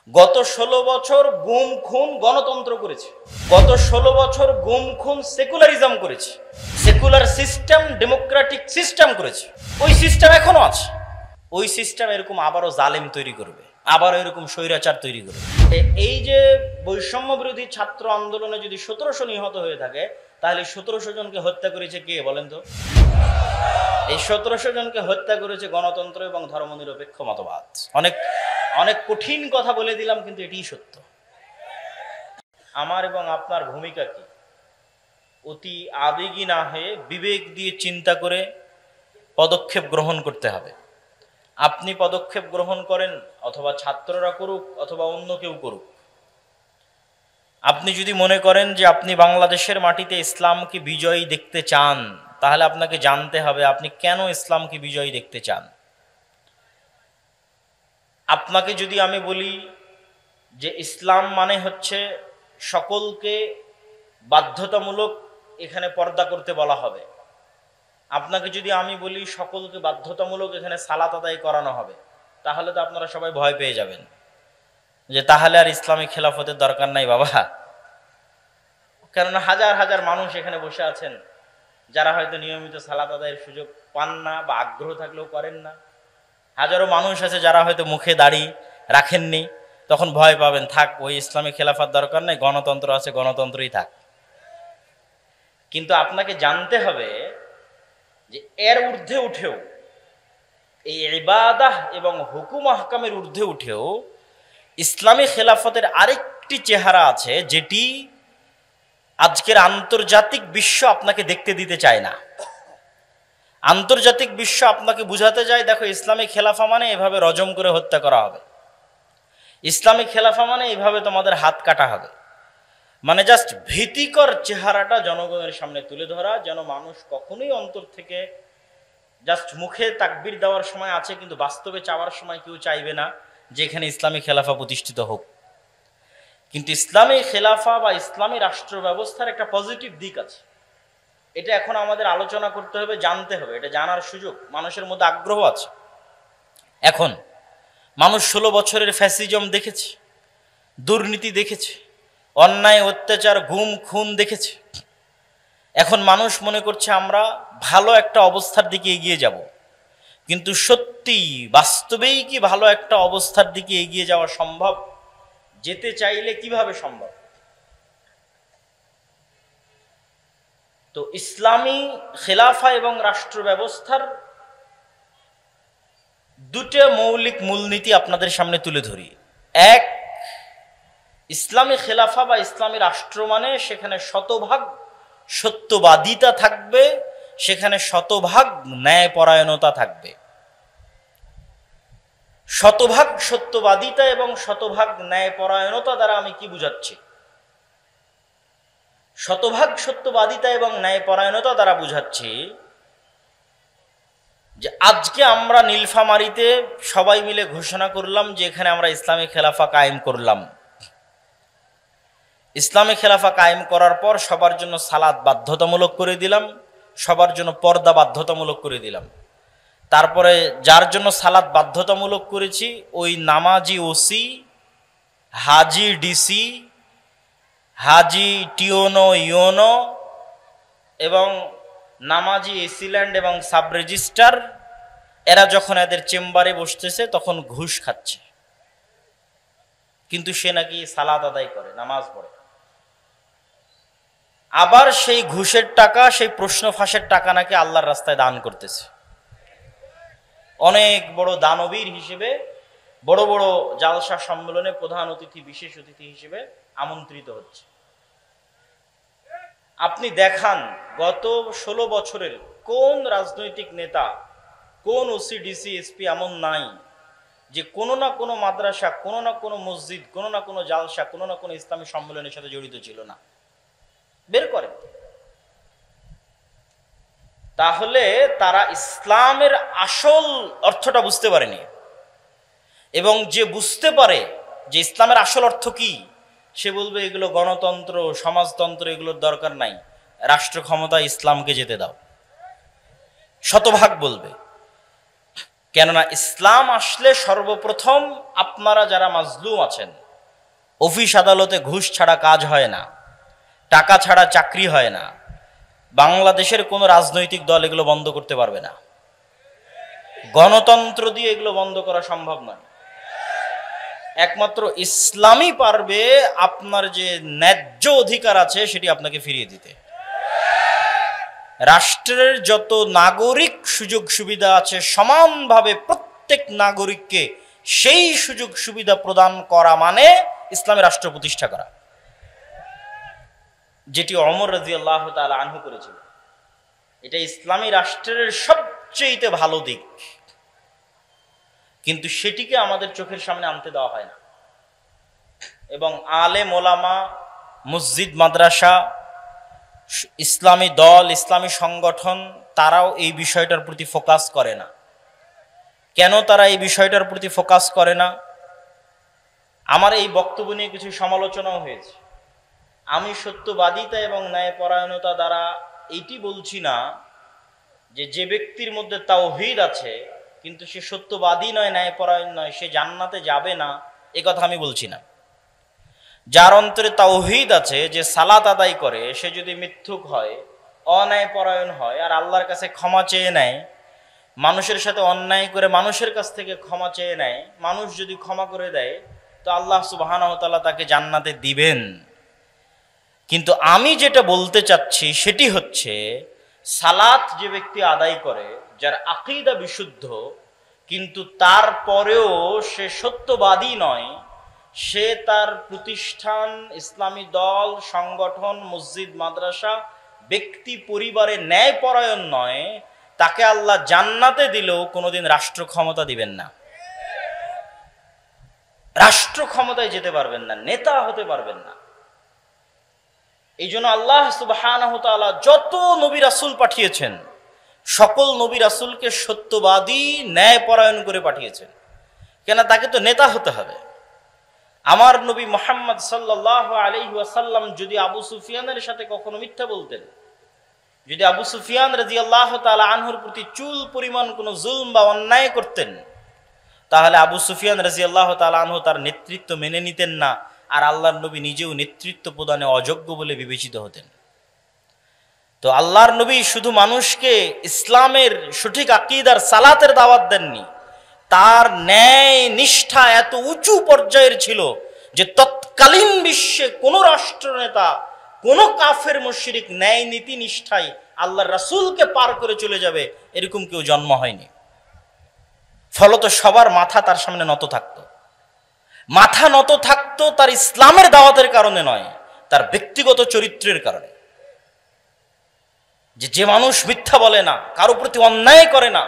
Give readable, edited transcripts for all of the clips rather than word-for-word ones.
গত ১৬ বছর গুম খুন গণতন্ত্র করেছে, গত ১৬ বছর গুম খুন সেকুলারিজম করেছে, সেকুলার সিস্টেম ডেমোক্রেটিক সিস্টেম করেছে। ওই সিস্টেম এখনো আছে, ওই সিস্টেম এরকম আবারও জালেম তৈরি করবে, আবারও এরকম স্বৈরাচার তৈরি করবে। এই যে বৈষম্য বিরোধী ছাত্র আন্দোলনে যদি ১৭০০ নিহত হয়ে থাকে, তাহলে ১৭০০ জনকে হত্যা করেছে কে বলেন তো? এই ১৭০০ জনকে হত্যা করেছে গণতন্ত্র এবং ধর্মনিরপেক্ষ মতবাদ। অনেক অনেক কঠিন কথা বলে দিলাম, কিন্তু এটিই সত্য। আমার এবং আপনার ভূমিকা কি? অতি আবেগী না হয়ে বিবেক দিয়ে চিন্তা করে পদক্ষেপ গ্রহণ করতে হবে। আপনি পদক্ষেপ গ্রহণ করেন, অথবা ছাত্ররা করুক, অথবা অন্য কেউ করুক। আপনি যদি মনে করেন যে আপনি বাংলাদেশের মাটিতে ইসলামকে বিজয়ী দেখতে চান, তাহলে আপনাকে জানতে হবে আপনি কেন ইসলামকে বিজয়ী দেখতে চান। আপনাকে যদি আমি বলি যে ইসলাম মানে হচ্ছে সকলকে বাধ্যতামূলক এখানে পর্দা করতে বলা হবে, আপনাকে যদি আমি বলি সকলকে বাধ্যতামূলক এখানে সালাত আদায় করানো হবে, তাহলে তো আপনারা সবাই ভয় পেয়ে যাবেন যে তাহলে আর ইসলামিক খেলাফতের দরকার নাই বাবা। কেননা হাজার হাজার মানুষ এখানে বসে আছেন যারা হয়তো নিয়মিত সালাত আদায়ের সুযোগ পান না, বা আগ্রহ থাকলেও করেন না। হাজারো মানুষ আছে যারা হয়তো মুখে দাড়ি রাখেননি, তখন ভয় পাবেন, থাক ওই ইসলামিক খেলাফত দরকার নেই, গণতন্ত্র আছে, গণতন্ত্রই থাক। কিন্তু আপনাকে জানতে হবে যে এর ঊর্ধ্বে উঠেও, এই ইবাদাহ এবং হুকুম আহকামের ঊর্ধ্বে উঠেও ইসলামী খেলাফতের আরেকটি চেহারা আছে, যেটি আজকের আন্তর্জাতিক বিশ্ব আপনাকে দেখতে দিতে চায় না। আন্তর্জাতিক বিশ্ব আপনাকে বুঝাতে যায়, দেখো ইসলামিক খেলাফা মানে এভাবে রজম করে হত্যা করা হবে, ইসলামিক খেলাফা মানে এইভাবে তোমাদের হাত কাটা হবে। মানে জাস্ট ভীতিকর চেহারাটা জনগণের সামনে তুলে ধরা, যেন মানুষ কখনোই অন্তর থেকে জাস্ট মুখে তাকবীর দেওয়ার সময় আছে, কিন্তু বাস্তবে চাওয়ার সময় কেউ চাইবে না যে এখানে ইসলামী খেলাফা প্রতিষ্ঠিত হোক। কিন্তু ইসলামী খেলাফা বা ইসলামী রাষ্ট্র ব্যবস্থার একটা পজিটিভ দিক আছে, এটা এখন আমাদের আলোচনা করতে হবে, জানতে হবে, এটা জানার সুযোগ মানুষের মধ্যে আগ্রহ আছে। এখন মানুষ ১৬ বছরের ফ্যাসিজম দেখেছে, দুর্নীতি দেখেছে, অন্যায় অত্যাচার গুম খুন দেখেছে। এখন মানুষ মনে করছে আমরা ভালো একটা অবস্থার দিকে এগিয়ে যাব, কিন্তু সত্যি বাস্তবেই কি ভালো একটা অবস্থার দিকে এগিয়ে যাওয়া সম্ভব? যেতে চাইলে কিভাবে সম্ভব? তো ইসলামী খেলাফা এবং রাষ্ট্র ব্যবস্থার দুটো মৌলিক মূলনীতি আপনাদের সামনে তুলে ধরি। এক, ইসলামী খেলাফা বা ইসলামী রাষ্ট্র মানে সেখানে শতভাগ সত্যবাদিতা থাকবে, সেখানে শতভাগ ন্যায়পরায়ণতা থাকবে। শতভাগ সত্যবাদিতা এবং শতভাগ ন্যায়পরায়ণতা দ্বারা আমি কি বুঝাচ্ছি? শতভাগ সত্যবাদিতা এবং ন্যায়পরায়ণতা দ্বারা বুঝাচ্ছি যে আজকে আমরা নীলফামারীতে সবাই মিলে ঘোষণা করলাম যে এখানে আমরা ইসলামী খেলাফা কায়েম করলাম। ইসলামী খেলাফা কায়েম করার পর সবার জন্য সালাত বাধ্যতামূলক করে দিলাম, সবার জন্য পর্দা বাধ্যতামূলক করে দিলাম। তারপরে যার জন্য সালাত বাধ্যতামূলক করেছি, ওই নামাজি ওসি, হাজি ডিসি, হাজি টিওনো ইওনো এবং নামাজি এসিল্যান্ড এবং সাব রেজিস্ট্রার, এরা যখন এদের চেম্বারে বসতেছে তখন ঘুষ খাচ্ছে, কিন্তু সে নাকি সালাত আদায় করে, নামাজ পড়ে। আবার সেই ঘুষের টাকা, সেই প্রশ্ন ফাঁসের টাকা নাকি আল্লাহর রাস্তায় দান করতেছে। অনেক বড় দানবীর হিসেবে বড় বড় জালসা সম্মেলনে প্রধান অতিথি, বিশেষ অতিথি হিসেবে আমন্ত্রিত হচ্ছে। আপনি দেখান গত ১৬ বছরের কোন রাজনৈতিক নেতা, কোন ওসি ডিসি এসপি এমন নাই যে কোনো না কোনো মাদ্রাসা, কোনো না কোনো মসজিদ, কোনো না কোনো জালসা, কোনো না কোনো ইসলামী সম্মেলনের সাথে জড়িত ছিল না? বের করেন। তাহলে তারা ইসলামের আসল অর্থটা বুঝতে পারেনি, এবং যে বুঝতে পারে যে ইসলামের আসল অর্থ কি, সে বলবে এগুলো গণতন্ত্র, সমাজতন্ত্র, এগুলোর দরকার নাই, রাষ্ট্র ক্ষমতা ইসলামকে যেতে দাও, শতভাগ বলবে। কেননা ইসলাম আসলে সর্বপ্রথম আপনারা যারা মাজলুম আছেন, অফিস আদালতে ঘুষ ছাড়া কাজ হয় না, টাকা ছাড়া চাকরি হয় না, বাংলাদেশের কোনো রাজনৈতিক দল এগুলো বন্ধ করতে পারবে না, গণতন্ত্র দিয়ে এগুলো বন্ধ করা সম্ভব নয়। একমাত্র ইসলামই পারবে আপনার যে ন্যায্য অধিকার আছে সেটি আপনাকে ফিরিয়ে দিতে। রাষ্ট্রের যত নাগরিক সুযোগ সুবিধা আছে সমানভাবে প্রত্যেক নাগরিককে সেই সুযোগ সুবিধা প্রদান করা মানে ইসলামী রাষ্ট্র প্রতিষ্ঠা করা, যেটি ওমর রাদিয়াল্লাহু তাআলা আনহু করেছিল। এটা ইসলামী রাষ্ট্রের সবচেয়ে ভালো দিক, কিন্তু সেটিকে আমাদের চোখের সামনে আনতে দেওয়া হয় না। এবং আলেম ওলামা, মসজিদ মাদ্রাসা, ইসলামী দল, ইসলামী সংগঠন তারাও এই বিষয়টার প্রতি ফোকাস করে না। কেন তারা এই বিষয়টার প্রতি ফোকাস করে না? আমার এই বক্তব্য নিয়ে কিছু সমালোচনাও হয়েছে। আমি সত্যবাদিতা এবং ন্যায়পরায়ণতা দ্বারা এইটি বলছি না যে ব্যক্তির মধ্যে তাওহীদ আছে কিন্তু সে সত্যবাদী নয়, ন্যায়পরায়ণ নয়, সে জান্নাতে যাবে না, এ কথা আমি বলছি না। যার অন্তরে তাওহীদ আছে, যে সালাত আদায় করে, সে যদি মিথ্যুক হয়, অন্যায়পরায়ণ হয়, আর আল্লাহর কাছে ক্ষমা চেয়ে নেয়, মানুষের সাথে অন্যায় করে মানুষের কাছ থেকে ক্ষমা চেয়ে নেয়, মানুষ যদি ক্ষমা করে দেয় তো আল্লাহ সুবহানাহু ওয়া তাআলা তাকে জান্নাতে দিবেন। কিন্তু আমি যেটা বলতে চাচ্ছি সেটি হচ্ছে, সালাত যে ব্যক্তি আদায় করে, যার আকীদা বিশুদ্ধ, কিন্তু তারপরেও সে সত্যবাদী নয়, সে তার প্রতিষ্ঠান, ইসলামী দল, সংগঠন, মসজিদ মাদ্রাসা, ব্যক্তি পরিবারে ন্যায়পরায়ণ নয়, তাকে আল্লাহ জান্নাতে দিলেও কোনোদিন রাষ্ট্র ক্ষমতা দিবেন না, রাষ্ট্র ক্ষমতায় যেতে পারবেন না, নেতা হতে পারবেন না। এই জন্য আল্লাহ সুবহানাহু ওয়া তাআলা যত নবী রাসূল পাঠিয়েছেন, সকল নবী রাসূলকে সত্যবাদী, ন্যায়পরায়ণ করে পাঠিয়েছেন। কেন? তাকে তো নেতা হতে হবে। আমার নবী মুহাম্মদ সাল্লাল্লাহু আলাইহি ওয়াসাল্লাম যদি আবু সুফিয়ানের সাথে কখনো মিথ্যা বলতেন, যদি আবু সুফিয়ান রাদিয়াল্লাহু তাআলা আনহুর প্রতি চুল পরিমাণ কোনো জুলম বা অন্যায় করতেন, তাহলে আবু সুফিয়ান রাদিয়াল্লাহু তাআলা আনহু তার নেতৃত্ব মেনে নিতেন না, আর আল্লাহর নবী নিজেও নেতৃত্ব প্রদানে অযোগ্য বলে বিবেচিত হতেন। তো আল্লাহর নবী শুধু মানুষকে ইসলামের সঠিক আকীদার, সালাতের দাওয়াত দেননি, তার ন্যায় নিষ্ঠা এত উঁচু পর্যায়ের ছিল যে তৎকালীন বিশ্বে কোনো রাষ্ট্রনেতা, কোনো কাফের মুশরিক ন্যায় নীতি নিষ্ঠায় আল্লাহর রাসূলকে পার করে চলে যাবে এরকম কেউ জন্ম হয়নি। ফলত সবার মাথা তার সামনে নত থাকতো। মাথা নত থাকতো তার ইসলামের দাওয়াতের কারণে নয়, তার ব্যক্তিগত চরিত্রের কারণে। যে মানুষ মিথ্যা বলে না, কারো প্রতি অন্যায় করে না,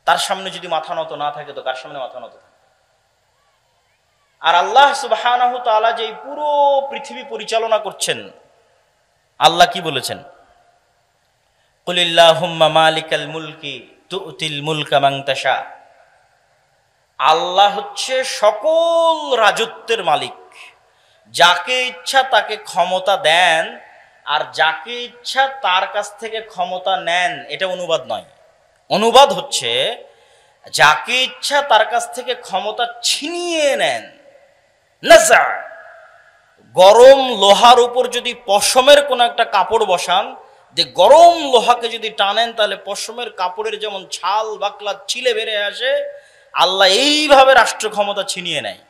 তার সামনে যদি মাথা নত না থাকে তো কার সামনে মাথা নত থাকে? আর আল্লাহ সুবহানাহু ওয়া তাআলা যে পুরো পৃথিবী পরিচালনা করছেন, আল্লাহ কি বলেছেন? কুলিল্লাহুম্মা মালিকাল মুলকি তুতিল মুলকা মান তাশা। আল্লাহ হচ্ছে সকল রাজত্বের মালিক, যাকে ইচ্ছা তাকে ক্ষমতা দেন, আর যাকে ইচ্ছা তার কাছ থেকে ক্ষমতা নেন। এটা অনুবাদ নয়, অনুবাদ হচ্ছে যাকে ইচ্ছা তার কাছ থেকে ক্ষমতা ছিনিয়ে নেন। নাজা, গরম লোহার উপর যদি পশমের কোনো একটা কাপড় বসান, যে গরম লোহাকে যদি টানেন তাহলে পশমের কাপড়ের যেমন ছাল বাকলা ছিলে বেড়ে আসে, আল্লাহ এইভাবে রাষ্ট্র ক্ষমতা ছিনিয়ে নেয়।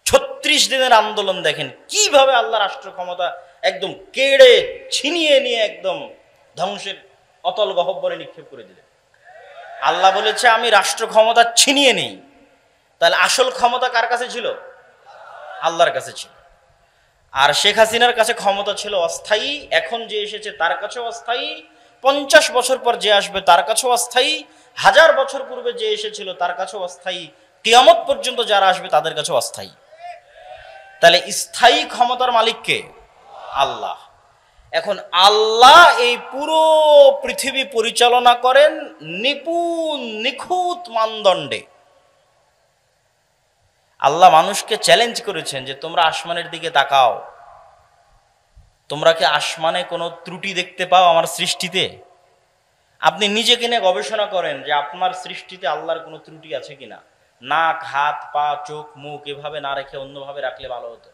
36 দিনের আন্দোলন দেখেন কিভাবে আল্লাহ রাষ্ট্র ক্ষমতা একদম কেড়ে ছিনিয়ে নিয়ে একদম ধ্বংসের অতল গহ্বরে নিক্ষেপ করে দিলেন। আল্লাহ বলেছে আমি রাষ্ট্র ক্ষমতা ছিনিয়ে নেই। তাহলে আসল ক্ষমতা কার কাছে ছিল? আল্লাহর কাছে ছিল। আর শেখ হাসিনার কাছে ক্ষমতা ছিল অস্থায়ী, এখন যে এসেছে তার কাছেও অস্থায়ী, 50 বছর পর যে আসবে তার কাছেও অস্থায়ী, 1000 বছর পূর্বে যে এসেছিল তার কাছেও অস্থায়ী, কিয়ামত পর্যন্ত যারা আসবে তাদের কাছেও অস্থায়ী। তাহলে স্থায়ী ক্ষমতার মালিক কে? আল্লাহ। এখন আল্লাহ এই পুরো পৃথিবী পরিচালনা করেন নিপুণ নিখুঁত মানদণ্ডে। আল্লাহ মানুষকে চ্যালেঞ্জ করেছেন যে তোমরা আসমানের দিকে তাকাও, তোমরা কি আসমানে কোনো ত্রুটি দেখতে পাও আমার সৃষ্টিতে? আপনি নিজেকে নিয়ে গবেষণা করেন যে আপনার সৃষ্টিতে আল্লাহর কোনো ত্রুটি আছে কিনা। নাক, হাত, পা, চোখ, মুখ এভাবে না রেখে অন্যভাবে রাখলে ভালো হতো।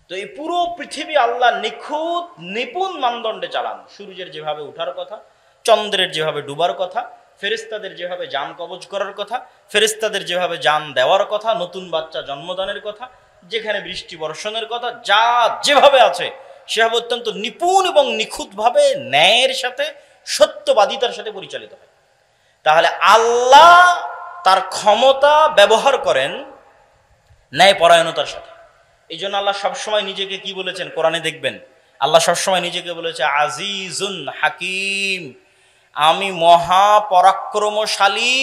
তো এই পুরো পৃথিবী আল্লাহ নিখুঁত নিপুণ মানদণ্ডে চালান। সূর্যের যেভাবে ওঠার কথা, চন্দ্রের যেভাবে ডুবার কথা, ফেরেশতাদের যেভাবে যান কবজ করার কথা, ফেরেশতাদের যেভাবে যান দেওয়ার কথা, নতুন বাচ্চা জন্মদানের কথা, যেখানে বৃষ্টি বর্ষণের কথা, যা যেভাবে আছে সেভাবে অত্যন্ত নিপুণ এবং নিখুঁতভাবে ন্যায়ের সাথে সত্যবাদিতার সাথে পরিচালিত হয়। তাহলে আল্লাহ তার ক্ষমতা ব্যবহার করেন ন্যায়পরায়ণতার সাথে। এই জন্য আল্লাহ সবসময় নিজেকে কি বলেছেন কোরআনে দেখবেন, আল্লাহ সবসময় নিজেকে বলেছে আজিজুন হাকিম, আমি মহাপরাক্রমশালী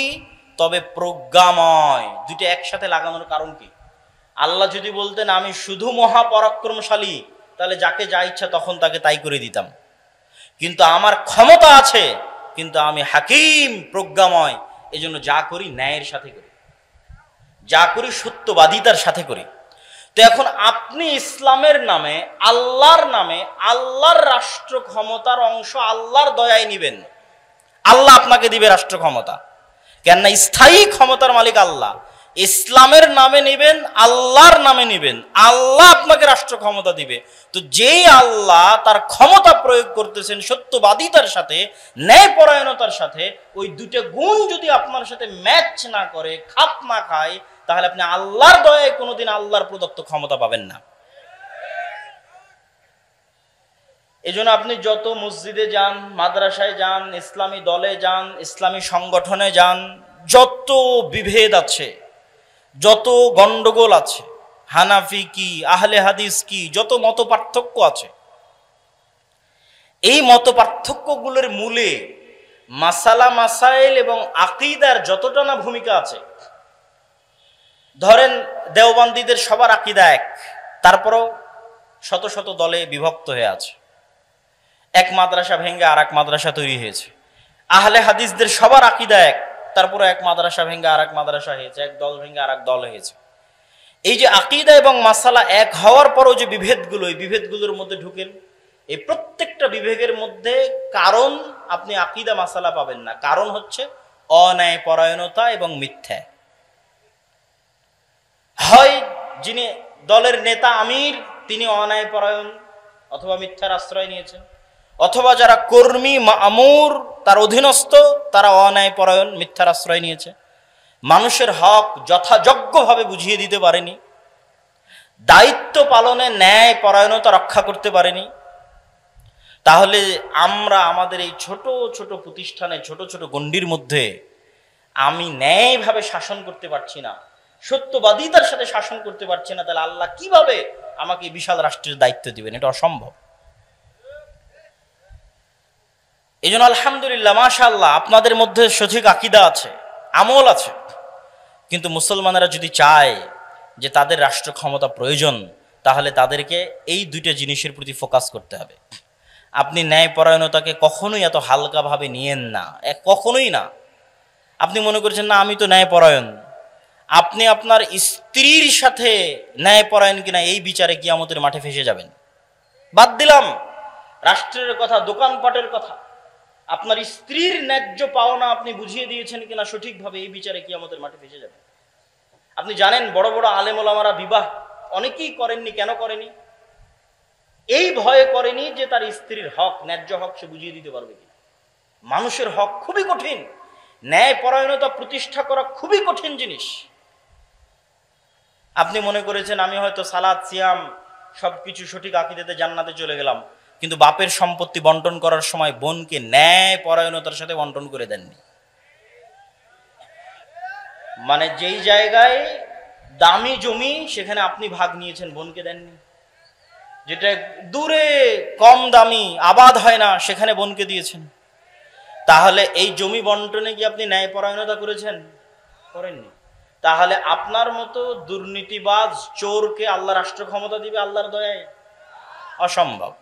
তবে প্রজ্ঞাময়। দুটো একসাথে লাগানোর কারণ কি? আল্লাহ যদি বলতেন আমি শুধু মহাপরাক্রমশালী, তাহলে যাকে যা ইচ্ছা তখন তাকে তাই করে দিতাম। কিন্তু আমার ক্ষমতা আছে, কিন্তু আমি হাকিম, প্রজ্ঞাময়। এই জন্য যা করি ন্যায়ের সাথে করি, যা করি সত্যবাদিতার সাথে করি। তো এখন আপনি ইসলামের নামে, আল্লাহর নামে, আল্লাহর রাষ্ট্র ক্ষমতার অংশ আল্লাহর দয়ায় নিবেন। আল্লাহ আপনাকে দিবে রাষ্ট্র ক্ষমতা, কেননা স্থায়ী ক্ষমতার মালিক আল্লাহ। ইসলামের নামে নিবেন, আল্লাহর নামে নিবেন, আল্লাহ আপনাকে রাষ্ট্র ক্ষমতা দিবে। তো যেই আল্লাহ তার ক্ষমতা প্রয়োগ করতেছেন সত্যবাদিতার সাথে, ন্যায়পরায়ণতার সাথে, ওই দুটো গুণ যদি আপনার সাথে ম্যাচ না করে, খাপ না খায়, তাহলে আপনি আল্লাহর দয়ায় কোনোদিন আল্লাহর প্রদত্ত ক্ষমতা পাবেন না। এই জন্য আপনি যত মসজিদে যান, মাদ্রাসায় যান, ইসলামী দলে যান, ইসলামী সংগঠনে যান, যত বিভেদ আছে, যত গন্ডগোল আছে, হানাফি কি, আহলে হাদিস কি, যত মত পার্থক্য আছে, এই মত পার্থক্যগুলোর মূলে মাসালা মাসাইল এবং আকীদার যতটা না ভূমিকা আছে। ধরেন দেওবন্দীদের সবার আকীদা এক, তারপরও শত শত দলে বিভক্ত হয়ে আছে। এক মাদ্রাসা ভেঙে আর এক মাদ্রাসা তৈরি হয়েছে। আহলে হাদিসদের সবার আকীদা এক, তারপরে এক মাদ্রাসা ভেঙে আর এক মাদ্রাসা হয়েছে, এক দল ভেঙে আর এক দল হয়েছে। এই যে আকীদা এবং মাসালা এক হওয়ার পরও যে বিভেদগুলো, এই বিভেদগুলোর মধ্যে ঢুকেন, এই প্রত্যেকটা বিভেদের মধ্যে কারণ আপনি আকীদা মাসালা পাবেন না। কারণ হচ্ছে অন্যায়পরায়ণতা এবং মিথ্যা। হয় যিনি দলের নেতা আমির তিনি অন্যায়পরায়ণ অথবা মিথ্যার আশ্রয় নিয়েছেন, অথবা যারা কর্মী মামুর তার অধীনস্থ তারা অন্যায়পরায়ণ মিথ্যার আশ্রয় নিয়েছে, মানুষের হক যথাযোগ্যভাবে বুঝিয়ে দিতে পারেনি, দায়িত্ব পালনে ন্যায় পরায়ণতা রক্ষা করতে পারেনি। তাহলে আমরা আমাদের এই ছোট ছোট প্রতিষ্ঠানে, ছোট ছোট গণ্ডির মধ্যে আমি ন্যায়ভাবে শাসন করতে পারছি না, সত্যবাদিতার সাথে শাসন করতে পারছি না, তাহলে আল্লাহ কিভাবে আমাকে বিশাল রাষ্ট্রের দায়িত্ব দিবেন? এটা অসম্ভব। এই জন্য আলহামদুলিল্লাহ, মাশাআল্লাহ, আপনাদের মধ্যে সঠিক আকীদা আছে, আমল আছে। কিন্তু মুসলমানেরা যদি চায় যে তাদের রাষ্ট্র ক্ষমতা প্রয়োজন, তাহলে তাদেরকে এই দুইটা জিনিসের প্রতি ফোকাস করতে হবে। আপনি ন্যায়পরায়ণতাকে কখনোই এত হালকাভাবে নিয়েন না, কখনোই না। আপনি মনে করছেন না আমি তো ন্যায়পরায়ণ, আপনি আপনার স্ত্রীর সাথে ন্যায়পরায়ণ কিনা এই বিচারে কিয়ামতের মাঠে ফেসে যাবেন। বাদ দিলাম রাষ্ট্রের কথা, দোকানপাটের কথা, আপনার স্ত্রীর ন্যায্য পাওনা আপনি বুঝিয়ে দিয়েছেন কিনা সঠিকভাবে, এই বিচারে কিয়ামতের মাঠে ফেসে যাবেন। আপনি জানেন বড় বড় আলেম ওলামারা বিবাহ অনেকেই করেননি। কেন করেনি? এই ভয়ে করেনি যে তার স্ত্রীর হক, ন্যায্য হক সে বুঝিয়ে দিতে পারবে কিনা। মানুষের হক খুবই কঠিন, ন্যায়পরায়ণতা প্রতিষ্ঠা করা খুবই কঠিন জিনিস। আপনি মনে করেছেন আমি হয়তো সালাত সিয়াম সবকিছু সঠিক আকীদাতে জান্নাতে চলে গেলাম, কিন্তু বাপের সম্পত্তি বন্টন করার সময় বোনকে ন্যায়পরায়ণতার সাথে বন্টন করে দেননি। মানে যেই জায়গায় দামি জমি সেখানে আপনি ভাগ নিয়েছেন, বোনকে দেননি। যেটা দূরে কম দামি আবাদ হয় না সেখানে বোনকে দিয়েছেন। তাহলে এই জমি বন্টনে কি আপনি ন্যায়পরায়ণতা করেছেন? করেননি। তাহলে আপনার মতো দুর্নীতিবাজ চোরকে আল্লাহ রাষ্ট্র ক্ষমতা দিবে আল্লাহর দয়ায়? অসম্ভব।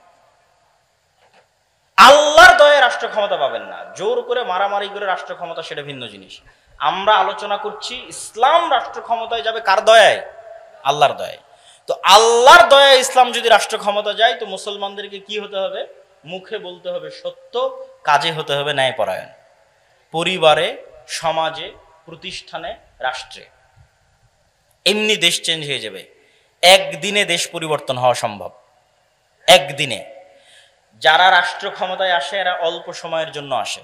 আল্লাহর দয়ায় রাষ্ট্র ক্ষমতা পাবেন না। জোর করে মারামারি করে রাষ্ট্র ক্ষমতা সেটা ভিন্ন জিনিস। আমরা আলোচনা করছি ইসলাম রাষ্ট্র ক্ষমতায় যাবে কার দয়ায়? আল্লাহর দয়ায়। তো আল্লাহর দয়ায় ইসলাম যদি রাষ্ট্র ক্ষমতা যায়, তো মুসলমানদেরকে কি হতে হবে? মুখে বলতে হবে সত্য, কাজে হতে হবে ন্যায়পরায়ণ। পরিবারে, সমাজে, প্রতিষ্ঠানে, রাষ্ট্রে। এমনি দেশ চেঞ্জ হয়ে যাবে। একদিনে দেশ পরিবর্তন হওয়া সম্ভব, একদিনে। যারা রাষ্ট্র ক্ষমতায় আসে এরা অল্প সময়ের জন্য আসে,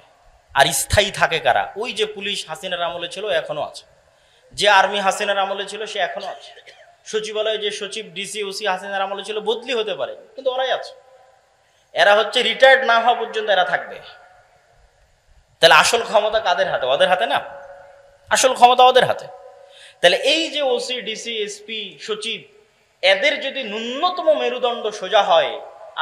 আর স্থায়ী থাকে কারা? ওই যে পুলিশ হাসিনার আমলে ছিল এখনো আছে, যে আর্মি হাসিনার আমলে ছিল সে এখনো আছে, সচিবালয়ে যে সচিব, ডিসি, ওসি হাসিনার আমলে ছিল, বদলি হতে পারে, কিন্তু ওরাই আছে। এরা হচ্ছে রিটায়ার্ড না হওয়া পর্যন্ত এরা থাকবে। তাহলে আসল ক্ষমতা কাদের হাতে? ওদের হাতে না, আসল ক্ষমতা ওদের হাতে। তাহলে এই যে ওসি, ডিসি, এসপি, সচিব, এদের যদি ন্যূনতম মেরুদণ্ড সোজা হয়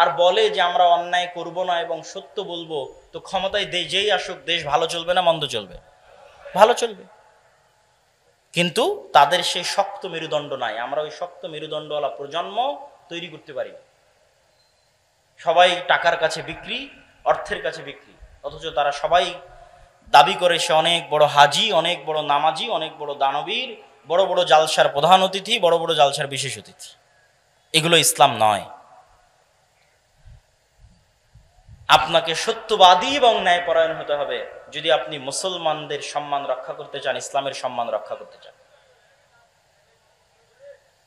আর বলে যে আমরা অন্যায় করব না এবং সত্য বলবো, তো ক্ষমতায় যেই আসুক দেশ ভালো চলবে না মন্দ চলবে? ভালো চলবে। কিন্তু তাদের সেই শক্ত মেরুদণ্ড নাই। আমরা ওই শক্ত মেরুদণ্ডওয়ালা প্রজন্ম তৈরি করতে পারি। সবাই টাকার কাছে বিক্রি, অর্থের কাছে বিক্রি, অথচ তারা সবাই দাবি করে সে অনেক বড় হাজি, অনেক বড় নামাজি, অনেক বড় দানবীর, বড় বড় জালসার প্রধান অতিথি, বড় বড় জালসার বিশেষ অতিথি। এগুলো ইসলাম নয়। আপনাকে সত্যবাদী এবং ন্যায়পরায়ণ হতে হবে যদি আপনি মুসলমানদের সম্মান রক্ষা করতে চান, ইসলামের সম্মান রক্ষা করতে চান।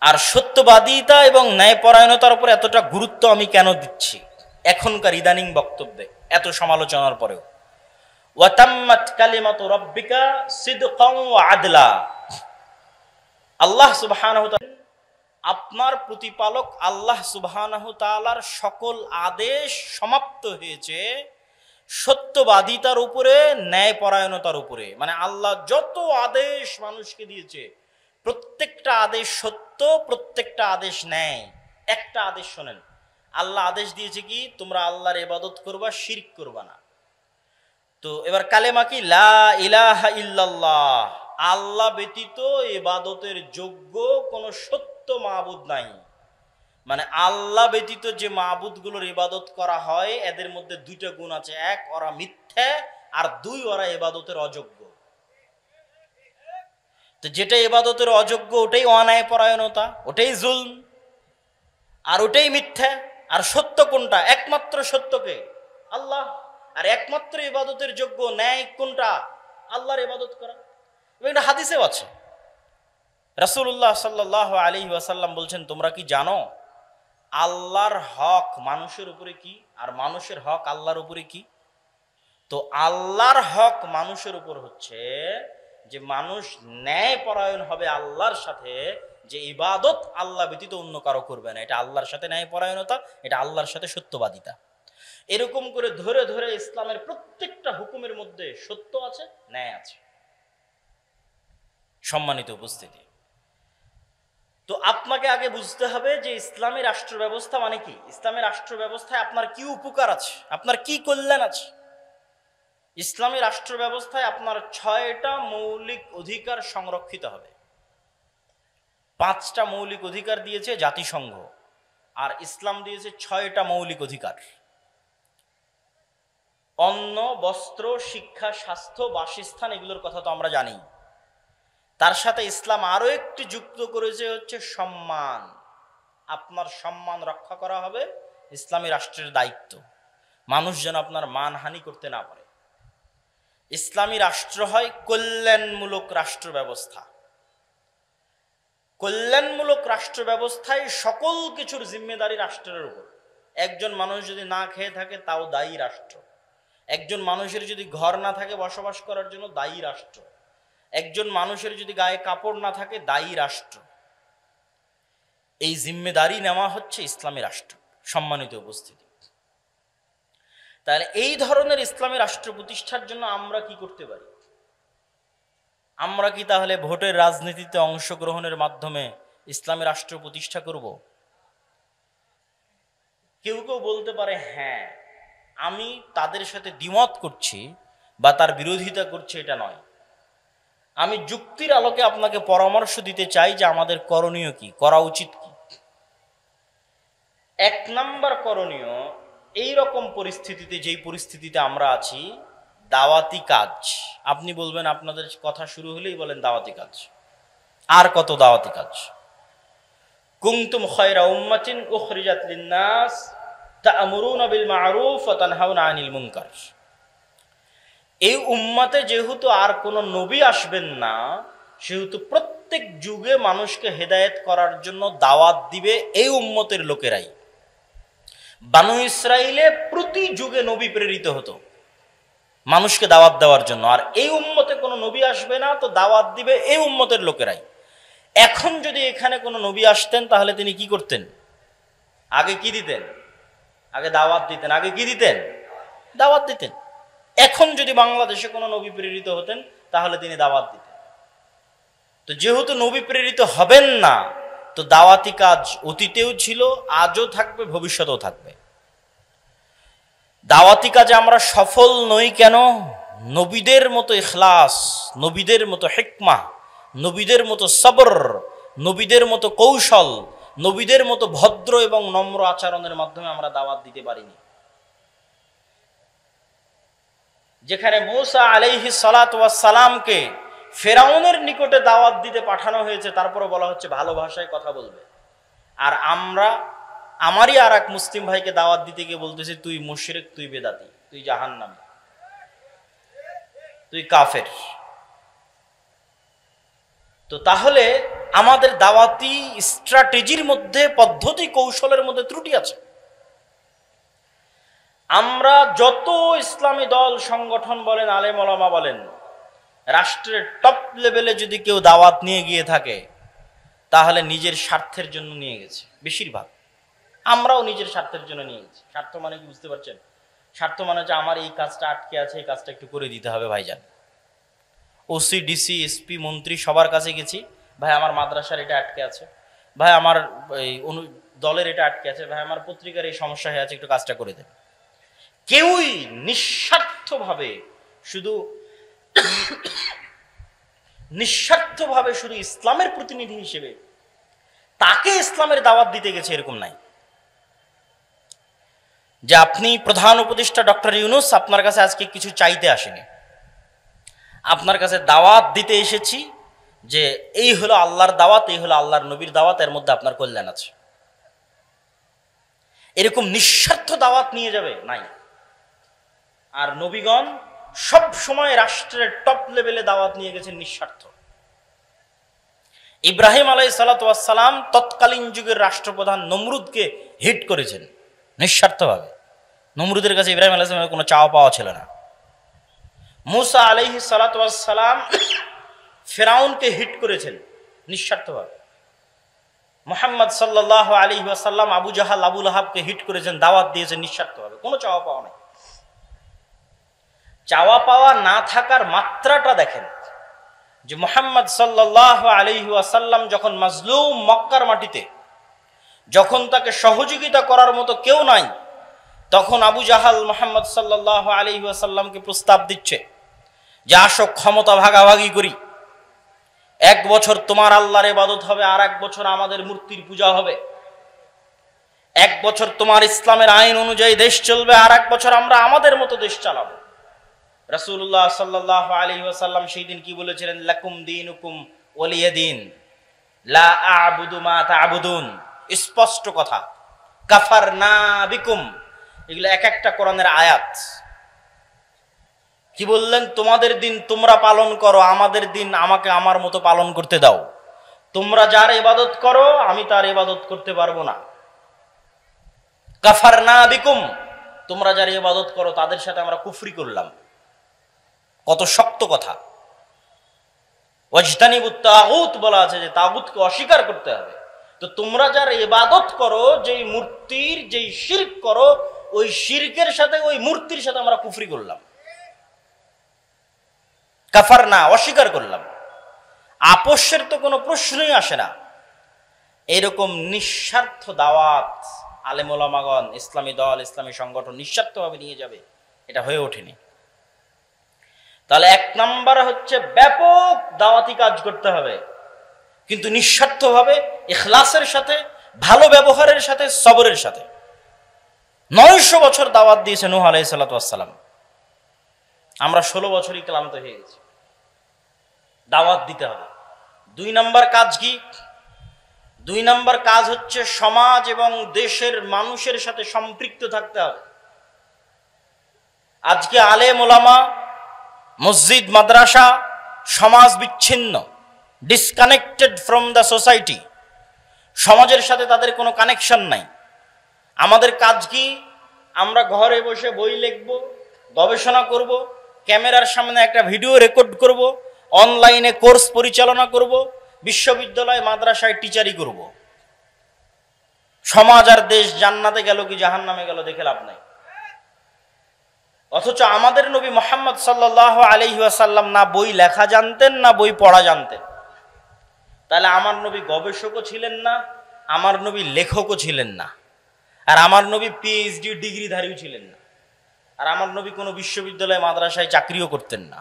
আর সত্যবাদিতা এবং ন্যায়পরায়ণতার উপর এতটা গুরুত্ব আমি কেন দিচ্ছি এখনকার ইদানিং বক্তব্যে, এত সমালোচনার পরেও? ওয়াতাম্মাত কালিমাতু রাব্বিকা সিদকান ওয়া আদলা। আল্লাহ সুবহানাহু ওয়া তাআলা, আপনার প্রতিপালক আল্লাহ সুবহানাহু তাআলার সকল আদেশ সমাপ্ত হয়েছে সত্যবাদিতার উপরে, ন্যায়পরায়ণতার উপরে। মানে আল্লাহ যত আদেশ মানুষকে দিয়েছে প্রত্যেকটা আদেশ সত্য, প্রত্যেকটা আদেশ ন্যায়। একটা আদেশ শোনেন, আল্লাহ আদেশ দিয়েছে কি? তোমরা আল্লাহর ইবাদত করবা, শিরক করবা না। তো এবার কালেমা কি? লা ইলাহা ইল্লাল্লাহ। আল্লাহ ব্যতীত ইবাদতের যোগ্য কোনো সত্য মাবুদ নাই। মানে আল্লাহ ব্যতীত যে মাবুদগুলোর ইবাদত করা হয় এদের মধ্যে দুইটা গুণ আছে। এক, ওরা মিথ্যা, আর দুই, ওরা ইবাদতের অযোগ্য। তো যেটা ইবাদতের অযোগ্য ওটাই অন্যায়পরায়ণতা, ওটাই জুলম, আর ওটাই মিথ্যা। আর সত্য কোনটা? একমাত্র সত্যকে আল্লাহ। আর একমাত্র ইবাদতের যোগ্য ন্যায় কোনটা? আল্লাহর ইবাদত করা। এবং এটা হাদিসেও আছে। রাসূলুল্লাহ সাল্লাল্লাহু আলাইহি ওয়াসাল্লাম বলছেন, তোমরা কি জানো আল্লাহর হক মানুষের উপরে কি, আর মানুষের হক আল্লাহর উপরে কি? তো আল্লাহর হক মানুষের উপর হচ্ছে যে মানুষ ন্যায়পরায়ণ হবে আল্লাহর সাথে, যে ইবাদত আল্লাহ ব্যতীত অন্য কারো করবে না। এটা আল্লাহর সাথে ন্যায়পরায়ণতা, এটা আল্লাহর সাথে সত্যবাদিতা। এরকম করে ধরে ধরে ইসলামের প্রত্যেকটা হুকুমের মধ্যে সত্য আছে, ন্যায় আছে। সম্মানিত উপস্থিতি, তো আপনাকে আগে বুঝতে হবে যে ইসলামী রাষ্ট্র ব্যবস্থা মানে কি। ইসলামী রাষ্ট্র ব্যবস্থায় আপনার কি উপকার আছে, আপনার কি কল্যাণ আছে। ইসলামী রাষ্ট্র ব্যবস্থায় আপনার 6টা মৌলিক অধিকার সংরক্ষিত হবে। 5টা মৌলিক অধিকার দিয়েছে জাতিসংঘ, আর ইসলাম দিয়েছে 6টা মৌলিক অধিকার। অন্ন, বস্ত্র, শিক্ষা, স্বাস্থ্য, বাসস্থান, এগুলোর কথা তো আমরা জানি। তার সাথে ইসলাম আরো একটি যুক্ত করেছে, হচ্ছে সম্মান। আপনার সম্মান রক্ষা করা হবে, ইসলামী রাষ্ট্রের দায়িত্ব। মানুষ যেন আপনার মানহানি করতে না পারে। ইসলামী রাষ্ট্র হয় কল্যাণমূলক রাষ্ট্র ব্যবস্থা। কল্যাণমূলক রাষ্ট্র ব্যবস্থায় সকল কিছুর জিম্মেদারি রাষ্ট্রের উপর। একজন মানুষ যদি না খেয়ে থাকে তাও দায়ী রাষ্ট্র। একজন মানুষের যদি ঘর না থাকে বসবাস করার জন্য, দায়ী রাষ্ট্র। একজন মানুষের যদি গায়ে কাপড় না থাকে, দায়ী রাষ্ট্র। এই জিম্মেদারি নেওয়া হচ্ছে ইসলামী রাষ্ট্র। সম্মানিত উপস্থিতি, তাহলে এই ধরনের ইসলামী রাষ্ট্র প্রতিষ্ঠার জন্য আমরা কি করতে পারি? আমরা কি তাহলে ভোটের রাজনীতিতে অংশগ্রহণের মাধ্যমে ইসলামী রাষ্ট্র প্রতিষ্ঠা করব? কেউ কেউ বলতে পারে, হ্যাঁ, আমি তাদের সাথে দ্বিমত করছি বা তার বিরোধিতা করছি, এটা নয়। আমি যুক্তির আলোকে আপনাকে পরামর্শ দিতে চাই যে আমাদের করণীয় কি, করা উচিত কি। 1 নাম্বার করণীয়, এই রকম পরিস্থিতিতে, যেই পরিস্থিতিতে আমরা আছি, দাওয়াতি কাজ। আপনি বলবেন, আপনাদের কথা শুরু হলেই বলেন দাওয়াতি কাজ। আর কত দাওয়াতি কাজ? কুনতুম খায়রা উম্মাতিন উখরিজাত লিন-নাস তা'মুরুনা বিল মা'রুফ ওয়া তানহাউনা আনিল মুনকার। এই উম্মতে যেহেতু আর কোনো নবী আসবেন না, সেহেতু প্রত্যেক যুগে মানুষকে হেদায়েত করার জন্য দাওয়াত দিবে এই উম্মতের লোকেরাই। বানু ইসরাইলে প্রতি যুগে নবী প্রেরিত হতো মানুষকে দাওয়াত দেওয়ার জন্য, আর এই উম্মতে কোনো নবী আসবে না, তো দাওয়াত দিবে এই উম্মতের লোকেরাই। এখন যদি এখানে কোনো নবী আসতেন তাহলে তিনি কি করতেন? আগে কি দিতেন? আগে দাওয়াত দিতেন। আগে কি দিতেন? দাওয়াত দিতেন। এখন যদি বাংলাদেশে কোনো নবী প্রেরিত হতেন তাহলে তিনি দাওয়াত দিতেন। তো যেহেতু নবী প্রেরিত হবেন না, তো দাওয়াতি কাজ অতীতেও ছিল, আজও থাকবে, ভবিষ্যতেও থাকবে। দাওয়াতি কাজে আমরা সফল নই কেন? নবীদের মতো ইখলাস, নবীদের মতো হিকমা, নবীদের মতো সবর, নবীদের মতো কৌশল, নবীদের মতো ভদ্র এবং নম্র আচরণের মাধ্যমে আমরা দাওয়াত দিতে পারিনি। যেখানে মূসা আলাইহিস সালাতু ওয়াস সালামকে ফেরাউনের নিকটে দাওয়াত দিতে পাঠানো হয়েছে, তারপরে বলা হচ্ছে ভালো ভাষায় কথা বলবে, আর আমরা আমারই আর এক মুসলিম ভাইকে দাওয়াত দিতে গিয়ে বলতেছি তুই মুশরিক, তুই বেদাতি, তুই জাহান্নামী, তুই কাফের। তো তাহলে আমাদের দাওয়াতি স্ট্র্যাটেজির মধ্যে, পদ্ধতি কৌশলের মধ্যে ত্রুটি আছে। আমরা যত ইসলামী দল সংগঠন বলেন, আলেম ওলামা বলেন, রাষ্ট্রের টপ লেভেলে যদি কেউ দাওয়াত নিয়ে গিয়ে থাকে তাহলে নিজের স্বার্থের জন্য নিয়ে গেছে বেশিরভাগ। আমরাও নিজের স্বার্থের জন্য নিয়ে গেছি। স্বার্থ মানে কি বুঝতে পারছেন? স্বার্থ মানে যে আমার এই কাজটা আটকে আছে, এই কাজটা একটু করে দিতে হবে ভাইজান। ওসি, ডিসি, এসপি, মন্ত্রী সবার কাছে গেছি, ভাই আমার মাদ্রাসার এটা আটকে আছে, ভাই আমার এই দলের এটা আটকে আছে, ভাই আমার পত্রিকার এই সমস্যা হয়ে আছে, একটু কাজটা করে দেন। কেউই নিঃস্বার্থভাবে শুধু ইসলামের প্রতিনিধি হিসেবে তাকে ইসলামের দাওয়াত দিতে গেছে এরকম নাই। যে আপনি প্রধান উপদেষ্টা ডক্টর ইউনূস, আপনার কাছে আজকে কিছু চাইতে আসেনি, আপনার কাছে দাওয়াত দিতে এসেছি যে এই হলো আল্লাহর দাওয়াত, এই হলো আল্লাহর নবীর দাওয়াত, এর মধ্যে আপনার কল্যাণ আছে। এরকম নিঃস্বার্থ দাওয়াত নিয়ে যাবে নাই। আর নবীগণ সব সময় রাষ্ট্রের টপ লেভেলে দাওয়াত নিয়ে গেছেন নিঃস্বার্থ। ইব্রাহিম আলাইহিস সালাতু ওয়াস সালাম তৎকালীন যুগের রাষ্ট্রপ্রধান নমরুদকে হিট করেছেন নিঃস্বার্থভাবে। নমরুদের কাছে ইব্রাহিম আলাইহিস সালামের কোনো চাওয়া পাওয়া ছিল না। মূসা আলাইহিস সালাতু ওয়াস সালাম ফিরআউনকে হিট করেছেন নিঃস্বার্থভাবে। মুহাম্মদ সাল্লাল্লাহু আলাইহি ওয়াসাল্লাম আবু জাহাল, আবু লাহাবকে হিট করেছেন, দাওয়াত দিয়েছেন নিঃস্বার্থভাবে, কোনো চাওয়া পাওয়া নাই। চাওয়া পাওয়া না থাকার মাত্রাটা দেখেন যে মুহাম্মদ সাল্লাল্লাহু আলাইহি ওয়াসাল্লাম যখন মাজলুম মক্কার মাটিতে, যখন তাকে সহযোগিতা করার মতো কেউ নাই, তখন আবু জাহাল মুহাম্মদ সাল্লাল্লাহু আলাইহি ওয়াসাল্লামকে প্রস্তাব দিচ্ছে যে আসো ক্ষমতা ভাগাভাগি করি, 1 বছর তোমার আল্লাহর ইবাদত হবে, আর 1 বছর আমাদের মূর্তির পূজা হবে, 1 বছর তোমার ইসলামের আইন অনুযায়ী দেশ চলবে, আর 1 বছর আমরা আমাদের মতো দেশ চালাবো। রাসূলুল্লাহ সাল্লাল্লাহু আলাইহি ওয়াসাল্লাম সেই দিন কি বলেছিলেন? লাকুম দীনুকুম ওয়ালিয়া দীন, লা আ'বুদু মা তা'বুদুন। স্পষ্ট কথা, কাফারনা বিকুম, এগুলো এক একটা কোরআনের আয়াত। কি বললেন? তোমাদের দিন তোমরা পালন করো, আমাদের দিন আমাকে আমার মতো পালন করতে দাও। তোমরা যার ইবাদত করো আমি তার ইবাদত করতে পারবো না। কাফারনা বিকুম, তোমরা যার ইবাদত করো তাদের সাথে আমরা কুফরি করলাম। কত শক্ত কথা। ওয়াজতানিবুত তাগুত বলা আছে যে তাগুতকে অস্বীকার করতে হবে। তো তোমরা যার ইবাদত করো, যেই মূর্তির, যেই শিরক করো, ওই শিরকের সাথে, ওই মূর্তির সাথে আমরা কুফরি করলাম, কাফারনা, অস্বীকার করলাম। আপোষের তো কোনো প্রশ্নই আসে না। এরকম নিঃস্বার্থ দাওয়াত আলেম ওলামাগণ, ইসলামী দল, ইসলামী সংগঠন নিঃস্বার্থভাবে নিয়ে যাবে, এটা হয়ে ওঠেনি। তাহলে 1 নাম্বার হচ্ছে ব্যাপক দাওয়াতি কাজ করতে হবে, কিন্তু নিঃস্বার্থভাবে, ইখলাসের সাথে, ভালো ব্যবহারের সাথে, সবরের সাথে। 900 বছর দাওয়াত দিয়েছে নূহ আলাইহিস সালাতু ওয়াস সালাম। আমরা 16 বছরই ক্লান্ত হয়ে গেছি। দাওয়াত দিতে হবে। 2 নাম্বার কাজ কি? 2 নাম্বার কাজ হচ্ছে সমাজ এবং দেশের মানুষের সাথে সম্পৃক্ত থাকতে হবে। আজকে আলেম ওলামা মসজিদ মাদ্রাসা সমাজ বিচ্ছিন্ন, ডিসকানেক্টেড ফ্রম দ্য সোসাইটি। সমাজের সাথে তাদের কোনো কানেকশন নাই। আমাদের কাজ কি? আমরা ঘরে বসে বই লিখব, গবেষণা করব, ক্যামেরার সামনে একটা ভিডিও রেকর্ড করব, অনলাইনে কোর্স পরিচালনা করব, বিশ্ববিদ্যালয় মাদ্রাসায় টিচারি করব। সমাজ আর দেশ জান্নাতে গেল কি জাহান্নামে গেল দেখে লাভ নাই। অথচ আমাদের নবী মুহাম্মদ সাল্লাল্লাহু আলাইহি ওয়াসাল্লাম না বই লেখা জানতেন না বই পড়া জানতেন। তাহলে আমার নবী গবেষকও ছিলেন না, আমার নবী লেখকও ছিলেন না, আর আমার নবী পিএইচডি ডিগ্রিধারীও ছিলেন না, আর আমার নবী কোনো বিশ্ববিদ্যালয় মাদ্রাসায় চাকরিও করতেন না।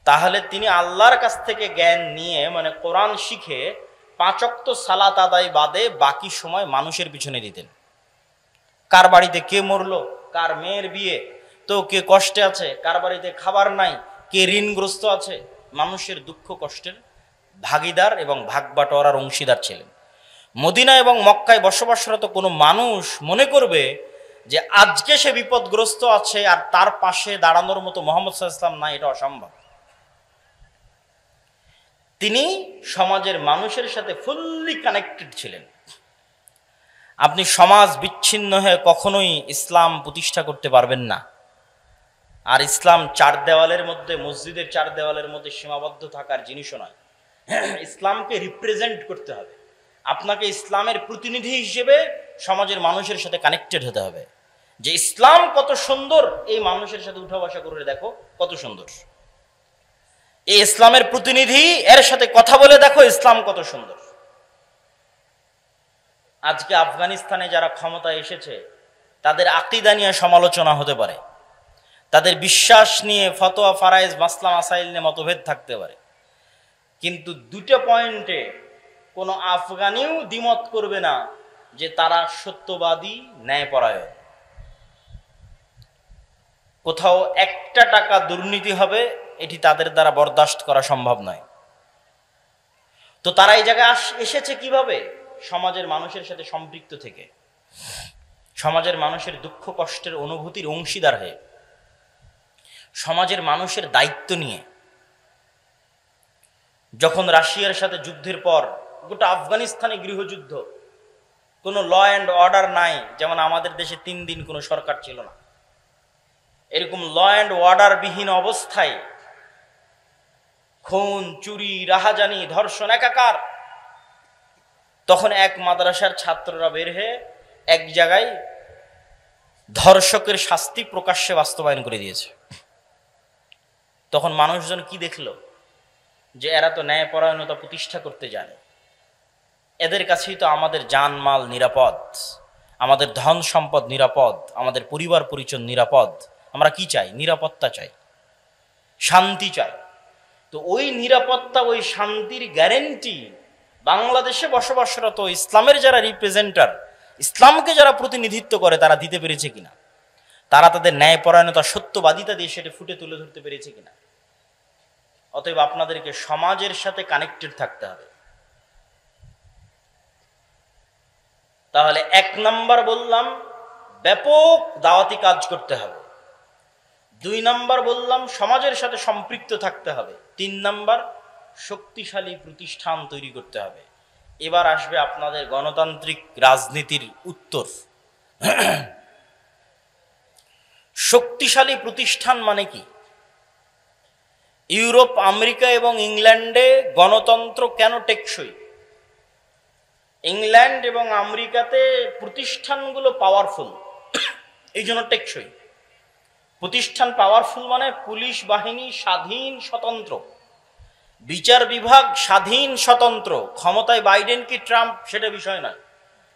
তাহলে তিনি আল্লাহর কাছ থেকে জ্ঞান নিয়ে মানে কোরআন শিখে 5 ওয়াক্ত সালাত আদায় বাদে বাকি সময় মানুষের পিছনে দিতেন। কার বাড়িতে কে মরলো, কার মেয়ের বিয়ে, তো কে কষ্টে আছে, কার বাড়িতে খাবার নাই, কে ঋণগ্রস্ত আছে, মানুষের দুঃখ কষ্টের ভাগিদার এবং ভাগ বাটোয়ারার অংশীদার ছিলেন। মদিনা এবং মক্কায় বসবাসরত কোনো মানুষ মনে করবে যে আজকে সে বিপদগ্রস্ত আছে আর তার পাশে দাঁড়ানোর মতো মুহাম্মদ সাল্লাল্লাহু আলাইহি ওয়াসাল্লাম নাই, এটা অসম্ভব। তিনি সমাজের মানুষের সাথে ফুললি কানেক্টেড ছিলেন। আপনি সমাজ বিচ্ছিন্ন হয়ে কখনোই ইসলাম প্রতিষ্ঠা করতে পারবেন না। আর ইসলাম 4 দেওয়ালের মধ্যে, মসজিদের 4 দেওয়ালের মধ্যে সীমাবদ্ধ থাকার জিনিসও নয়। ইসলামকে রিপ্রেজেন্ট করতে হবে। আপনাকে ইসলামের প্রতিনিধি হিসেবে সমাজের মানুষের সাথে কানেক্টেড হতে হবে, যে ইসলাম কত সুন্দর এই মানুষের সাথে উঠা বসা করে দেখো কত সুন্দর। এই ইসলামের প্রতিনিধি, এর সাথে কথা বলে দেখো ইসলাম কত সুন্দর। আজকে আফগানিস্তানে যারা ক্ষমতায় এসেছে তাদের আকীদা নিয়ে সমালোচনা হতে পারে, তাদের বিশ্বাস নিয়ে ফতোয়া ফারায়েজ মাসলা মাসাইল নিয়ে মতভেদ থাকতে পারে, কিন্তু 2টা পয়েন্টে কোনো আফগানিও দ্বিমত করবে না যে তারা সত্যবাদী, ন্যায়পরায়ণ। কোথাও 1টা টাকা দুর্নীতি হবে এটি তাদের দ্বারা বরদাস্ত করা সম্ভব নয়। তো তারা এই জায়গায় এসেছে কিভাবে? সমাজের মানুষের সাথে সম্পৃক্ত থেকে, সমাজের মানুষের দুঃখ কষ্টের অনুভূতির অংশীদার হয়ে, সমাজের মানুষের দায়িত্ব নিয়ে। যখন রাশিয়ার সাথে যুদ্ধের পর গোটা আফগানিস্তানে গৃহযুদ্ধ, কোনো ল অ্যান্ড অর্ডার নাই, যেমন আমাদের দেশে 3 দিন কোনো সরকার ছিল না, এরকম ল অ্যান্ড অর্ডার বিহীন অবস্থায় খুন, চুরি, রাহাজানি, ধর্ষণ একাকার। তখন এক মাদ্রাসার ছাত্ররা বের হয়ে এক জায়গায় ধর্ষকের শাস্তি প্রকাশ্যে বাস্তবায়ন করে দিয়েছে। তখন মানুষজন কি দেখলো? যে এরা তো ন্যায়পরায়ণতা প্রতিষ্ঠা করতে জানে, এদের কাছেই তো আমাদের জানমাল নিরাপদ, আমাদের ধন সম্পদ নিরাপদ, আমাদের পরিবার পরিজন নিরাপদ। আমরা কি চাই? নিরাপত্তা চাই, শান্তি চাই। তো ওই নিরাপত্তা, ওই শান্তির গ্যারেন্টি বাংলাদেশে বসবাসরত ইসলামের যারা রিপ্রেজেন্টার, ইসলামকে যারা প্রতিনিধিত্ব করে, তারা দিতে পেরেছে কিনা? তারা তাদের ন্যায়পরায়ণতা, সত্যবাদিতা দিয়ে সেটা ফুটে তুলে ধরতে পেরেছে কিনা? অতএব আপনাদেরকে সমাজের সাথে কানেক্টেড থাকতে হবে। তাহলে 1 নাম্বার বললাম ব্যাপক দাওয়াতি কাজ করতে হবে, 2 নাম্বার বললাম সমাজের সাথে সম্পৃক্ত থাকতে হবে, 3 নাম্বার শক্তিশালী প্রতিষ্ঠান তৈরি করতে হবে। এবার আসবে আপনাদের গণতান্ত্রিক রাজনীতির উত্তর। শক্তিশালী প্রতিষ্ঠান মানে কি? ইউরোপ, আমেরিকা এবং ইংল্যান্ডে গণতন্ত্র কেন টেকসই? ইংল্যান্ড এবং আমেরিকাতে প্রতিষ্ঠানগুলো পাওয়ারফুল, এই জন্য টেকসই। প্রতিষ্ঠান পাওয়ারফুল মানে পুলিশ বাহিনী স্বাধীন স্বতন্ত্র, বিচার বিভাগ স্বাধীন স্বতন্ত্র। ক্ষমতায় বাইডেন কি ট্রাম্প সেটা বিষয় নয়,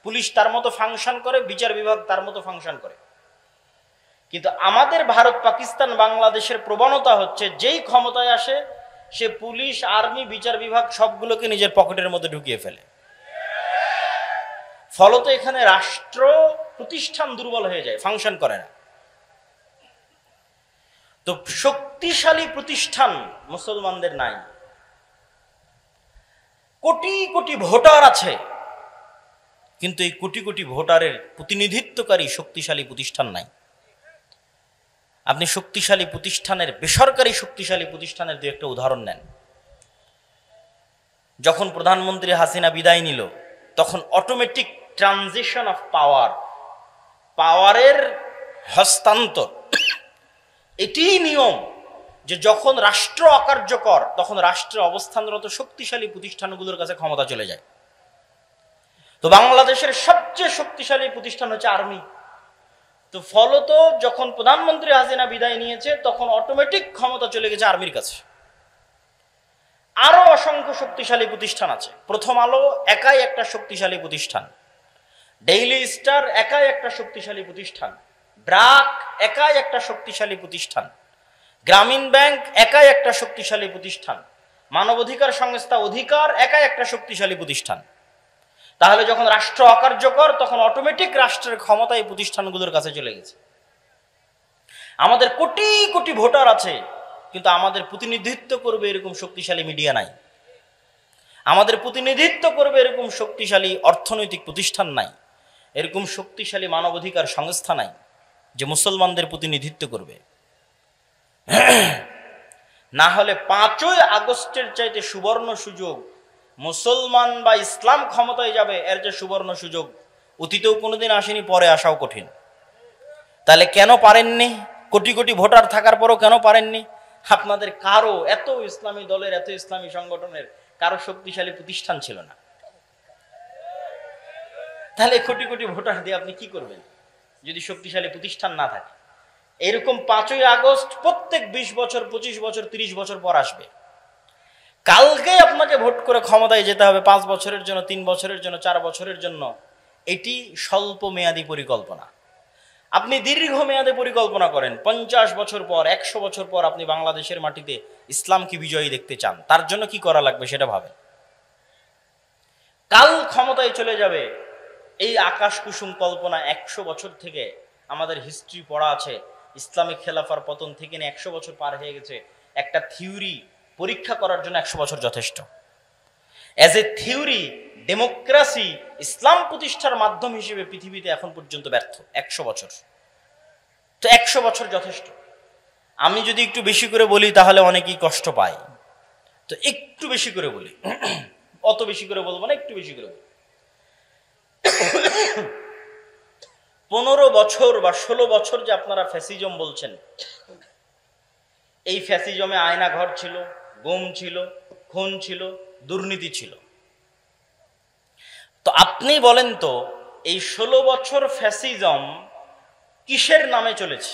পুলিশ তার মতো ফাংশন করে, বিচার বিভাগ তার মতো ফাংশন করে। কিন্তু আমাদের ভারত, পাকিস্তান, বাংলাদেশের প্রবণতা হচ্ছে যেই ক্ষমতায় আসে সে পুলিশ, আর্মি, বিচার বিভাগ সবগুলোকে নিজের পকেটের মধ্যে ঢুকিয়ে ফেলে। ফলত এখানে রাষ্ট্র প্রতিষ্ঠান দুর্বল হয়ে যায়, ফাংশন করে না। তো শক্তিশালী প্রতিষ্ঠান মুসলমানদের নাই। কোটি কোটি ভোটার আছে, কিন্তু এই কোটি কোটি ভোটারের প্রতিনিধিত্বকারী শক্তিশালী প্রতিষ্ঠান নাই। আপনি শক্তিশালী প্রতিষ্ঠানের, বেসরকারি শক্তিশালী প্রতিষ্ঠানের দু একটা উদাহরণ নেন। যখন প্রধানমন্ত্রী হাসিনা বিদায় নিল, তখন অটোমেটিক ট্রানজিশন অফ পাওয়ার, পাওয়ারের হস্তান্তর, এটিই নিয়ম যে যখন রাষ্ট্র অকার্যকর তখন রাষ্ট্রে অবস্থানরত শক্তিশালী প্রতিষ্ঠানগুলোর কাছে ক্ষমতা চলে যায়। তো বাংলাদেশের সবচেয়ে শক্তিশালী প্রতিষ্ঠান হচ্ছে আর্মি। তো ফলত যখন প্রধানমন্ত্রী হাসিনা বিদায় নিয়েছে তখন অটোমেটিক ক্ষমতা চলে গেছে আর্মির কাছে। আরো অসংখ্য শক্তিশালী প্রতিষ্ঠান আছে। প্রথম আলো একাই একটা শক্তিশালী প্রতিষ্ঠান, ডেইলি স্টার একাই একটা শক্তিশালী প্রতিষ্ঠান, ব্রাক একাই একটা শক্তিশালী প্রতিষ্ঠান, গ্রামীণ ব্যাংক একাই একটা শক্তিশালী প্রতিষ্ঠান, মানবাধিকার সংস্থা অধিকার একাই একটা শক্তিশালী প্রতিষ্ঠান। তাহলে যখন রাষ্ট্র অকার্যকর তখন অটোমেটিক রাষ্ট্রের ক্ষমতা এই প্রতিষ্ঠানগুলোর কাছে চলে গেছে। আমাদের কোটি কোটি ভোটার আছে, কিন্তু আমাদের প্রতিনিধিত্ব করবে এরকম শক্তিশালী মিডিয়া নাই, আমাদের প্রতিনিধিত্ব করবে এরকম শক্তিশালী অর্থনৈতিক প্রতিষ্ঠান নাই, এরকম শক্তিশালী মানবাধিকার সংস্থা নাই যে মুসলমানদের প্রতিনিধিত্ব করবে। না হলে 5ই আগস্টের চাইতে সুবর্ণ সুযোগ, মুসলমান বা ইসলাম ক্ষমতায় যাবে, এর যে সুবর্ণ সুযোগ অতীতেও কোনোদিন আসেনি, পরে আসাও কঠিন। তাহলে কেন পারেননি? কোটি কোটি ভোটার থাকার পরও কেন পারেননি? আপনাদের কারো, এত ইসলামী দলের, এত ইসলামী সংগঠনের কারো শক্তিশালী প্রতিষ্ঠান ছিল না। তাহলে কোটি কোটি ভোটার দিয়ে আপনি কি করবেন যদি শক্তিশালী প্রতিষ্ঠান না থাকে? এরকম 5ই আগস্ট প্রত্যেক 20 বছর, 25 বছর, 30 বছর পর আসবে। কালকে আপনাকে ভোট করে ক্ষমতায় যেতে হবে 5 বছরের জন্য, 3 বছরের জন্য, 4 বছরের জন্য। এটি স্বল্প মেয়াদী পরিকল্পনা। আপনি দীর্ঘমেয়াদে পরিকল্পনা করেন, 50 বছর পর, 100 বছর পর আপনি বাংলাদেশের মাটিতে ইসলামকে বিজয়ী দেখতে চান, তার জন্য কি করা লাগবে সেটা ভাবেন। কাল ক্ষমতায় চলে যাবে এই আকাশ কুসুম কল্পনা 100 বছর থেকে আমাদের হিস্ট্রি পড়া আছে। ইসলামিক খেলাফার পতন থেকে নিয়ে 100 বছর পার হয়ে গেছে। একটা থিওরি পরীক্ষা করার জন্য 100 বছর যথেষ্ট। অ্যাজ এ থিওরি, ডেমোক্রেসি ইসলাম প্রতিষ্ঠার মাধ্যম হিসেবে পৃথিবীতে এখন পর্যন্ত ব্যর্থ 100 বছর। তো 100 বছর যথেষ্ট। আমি যদি একটু বেশি করে বলি তাহলে অনেকেই কষ্ট পায়, তো একটু বেশি করে বলি, অত বেশি করে বলবো না, একটু বেশি করে বলি। 15 বছর বা 16 বছর যে আপনারা ফ্যাসিজম বলছেন, এই ফ্যাসিজমে আয়না ঘর ছিল, গুম ছিল, খুন ছিল, দুর্নীতি ছিল। তো আপনি বলেন তো এই 16 বছর ফ্যাসিজম কিসের নামে চলেছে?